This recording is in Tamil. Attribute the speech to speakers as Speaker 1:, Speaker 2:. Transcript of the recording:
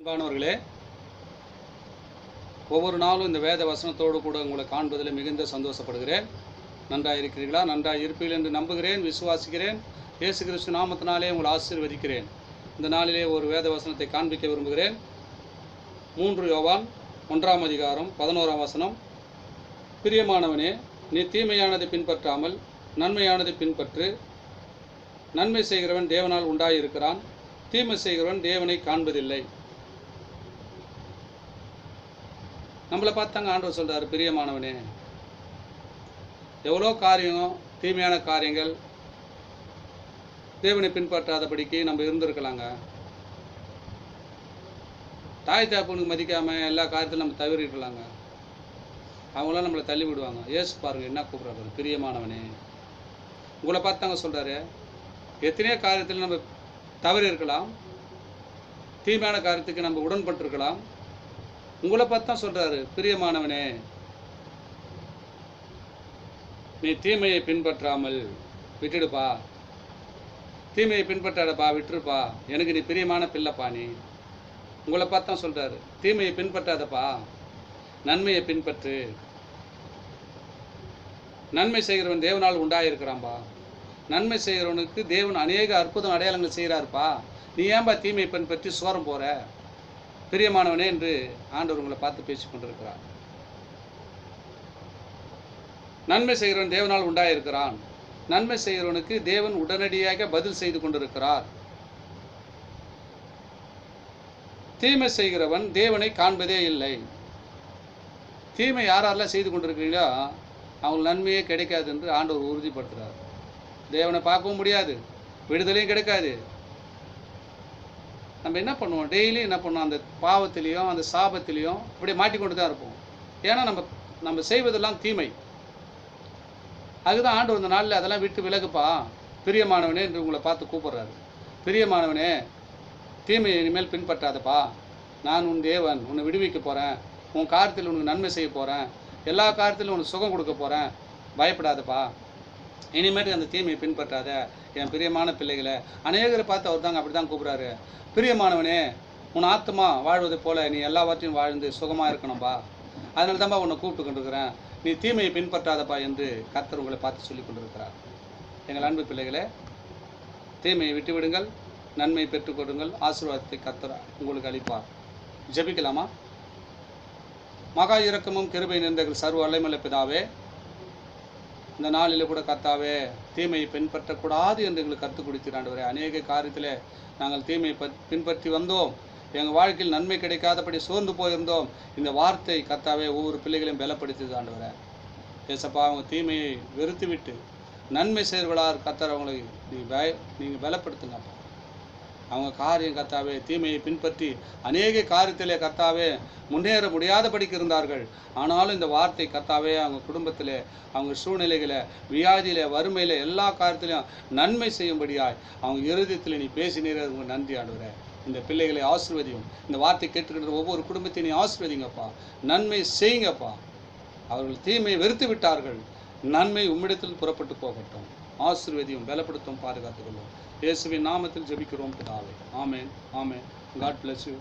Speaker 1: அன்பானவர்களே, ஒவ்வொரு நாளும் இந்த வேத வசனத்தோடு கூட உங்களை காண்பதில் மிகுந்த சந்தோஷப்படுகிறேன். நன்றாக இருக்கிறீர்களா? நன்றாக இருப்பீர்கள் என்று நம்புகிறேன், விசுவாசிக்கிறேன். இயேசு கிறிஸ்து நாமத்தினாலே உங்களை ஆசீர்வதிக்கிறேன். இந்த நாளிலே ஒரு வேத வசனத்தை காண்பிக்க விரும்புகிறேன். 3 யோவான் 1ஆம் அதிகாரம் 11ஆம் வசனம். பிரியமானவனே, நீ தீமையானதை பின்பற்றாமல் நன்மையானதை பின்பற்று. நன்மை செய்கிறவன் தேவனால் உண்டாயிருக்கிறான், தீமை செய்கிறவன் தேவனை காண்பதில்லை. நம்மளை பார்த்தாங்க ஆண்டவர் சொல்கிறார், பிரியமானவனே. எவ்வளோ காரியம், தீமையான காரியங்கள், தேவனை பின்பற்றாதபடிக்கு நம்ம இருந்திருக்கலாங்க. தாய் தாப்புனுக்கு மதிக்காமல் எல்லா காரியத்திலும் நம்ம தவறிடலாங்க. அவங்களாம் நம்மளை தள்ளி விடுவாங்க. ஏசு பாருங்க என்ன கூப்பிட்றாரு, பிரியமானவனே. உங்களை பார்த்தாங்க சொல்கிறாரு, எத்தனையோ காரியத்தில் நம்ம தவறி இருக்கலாம், தீமையான காரியத்துக்கு நம்ம உடன்பட்டிருக்கலாம். உங்களை பார்த்து தான் சொல்கிறாரு, பிரியமானவனே, நீ தீமையை பின்பற்றாமல் விட்டுடுப்பா, தீமையை பின்பற்றாடப்பா, விட்டுருப்பா, எனக்கு நீ பிரியமான பிள்ளைப்பா. நீ உங்களை பார்த்து தான் சொல்கிறாரு, தீமையை பின்பற்றாதப்பா, நன்மையை பின்பற்று. நன்மை செய்கிறவன் தேவனால் உண்டாயிருக்கிறான்பா. நன்மை செய்கிறவனுக்கு தேவன் அநேக அற்புதம் அடையாளங்கள் செய்கிறாருப்பா. நீ ஏன்பா தீமையை பின்பற்றி சோரம் போகிற? பிரியமானவனே என்று ஆண்டவர் உங்களை பார்த்து பேசிக் கொண்டிருக்கிறார். நன்மை செய்கிறவன் தேவனால் உண்டாயிருக்கிறான். நன்மை செய்கிறவனுக்கு தேவன் உடனடியாக பதில் செய்து கொண்டிருக்கிறார். தீமை செய்கிறவன் தேவனை காண்பதே இல்லை. தீமை யாரெல்லாம் செய்து கொண்டிருக்கிறீங்களோ அவங்களுக்கு நன்மையே கிடைக்காது என்று ஆண்டவர் உறுதிப்படுத்துகிறார். தேவனை பார்க்கவும் முடியாது, விடுதலையும் கிடைக்காது. நம்ம என்ன பண்ணுவோம், டெய்லி என்ன பண்ணுவோம், அந்த பாவத்திலையும் அந்த சாபத்திலையும் இப்படி மாட்டிக்கொண்டு தான் இருப்போம். ஏன்னா நம்ம செய்வதெல்லாம் தீமை. அதுதான் ஆண்டவர் இந்த நாளில் அதெல்லாம் விட்டு விலகுப்பா, பிரியமானவனே என்று உங்களை பார்த்து கூப்பிட்றாரு. பிரியமானவனே, தீமையை இனிமேல் பின்பற்றாதப்பா, நான் உன் தேவன், உன்னை விடுவிக்க போகிறேன், உன் காரியத்தில் உனக்கு நன்மை செய்ய போகிறேன், எல்லா காரியத்திலும் உனக்கு சுகம் கொடுக்க போகிறேன், பயப்படாதப்பா, இனிமேட்டு அந்த தீமையை பின்பற்றாத என் பிரியமான பிள்ளைகளை. அநேகரை பார்த்து அவர் தாங்க அப்படி தான் கூப்பிட்றாரு, பிரியமானவனே, உன் ஆத்மா வாழ்வதை போல நீ எல்லாவற்றையும் வாழ்ந்து சுகமாக இருக்கணும்பா, அதனால தான்ப்பா உன்னை கூப்பிட்டு கொண்டிருக்கிறேன், நீ தீமையை பின்பற்றாதப்பா என்று கர்த்தர் உங்களை பார்த்து சொல்லி கொண்டிருக்கிறார். எங்கள் அன்பு பிள்ளைகளே, தீமையை விட்டுவிடுங்கள், நன்மை பெற்றுக்கொடுங்கள், ஆசீர்வாதத்தை கர்த்தர் உங்களுக்கு அளிப்பார். ஜெபிக்கலாமா? மகா இரக்கமும் கிருபை நிறைந்த சர்வ வல்லமையுள்ள பிதாவே, இந்த நாளில் கூட கர்த்தாவே, தீமையை பின்பற்றக்கூடாது என்று எங்களுக்கு கற்றுக் கொடுத்தீர் ஆண்டவரே. அநேக காரியத்தில் நாங்கள் தீமையை பின்பற்றி வந்தோம், எங்கள் வாழ்க்கையில் நன்மை கிடைக்காதபடி சோர்ந்து போயிருந்தோம். இந்த வார்த்தை கர்த்தாவே ஒவ்வொரு பிள்ளைகளையும் பலப்படுத்தியது ஆண்டவரே. ஏசப்பா, அவங்க தீமையை வெறுத்து விட்டு நன்மை செய்வர்களார் கர்த்தர் அவங்களை நீங்கள் பலப்படுத்துங்கப்பா. அவங்க காரியம் கர்த்தாவே தீமையை பின்பற்றி அநேக காரியத்திலே கர்த்தாவே முன்னேற முடியாதபடிக்கு இருந்தார்கள். ஆனாலும் இந்த வார்த்தை கர்த்தாவே அவங்க குடும்பத்தில், அவங்க சூழ்நிலைகளை, வியாதியில், வறுமையில், எல்லா காரியத்திலையும் நன்மை செய்யும்படியாய் அவங்க இருதயத்தில் நீ பேசினீர். உங்களுக்கு நன்றி ஆண்டவரே. இந்த பிள்ளைகளை ஆசீர்வதியும். இந்த வார்த்தை கேட்டுக்கின்ற ஒவ்வொரு குடும்பத்தையும் நீ ஆசீர்வதிங்கப்பா, நன்மை செய்யுங்கப்பா. அவர்கள் தீமையை வெறுத்து விட்டார்கள், நன்மை உம்மிடத்தில் புறப்பட்டு போகட்டும். ஆசீர்வதியும், பலப்படுத்தும், பாதுகாத்துக் கொள்ளும். இயேசுவின் நாமத்தில் ஜெபிக்கிறோம் பிதாவே. ஆமென், ஆமென். God bless you.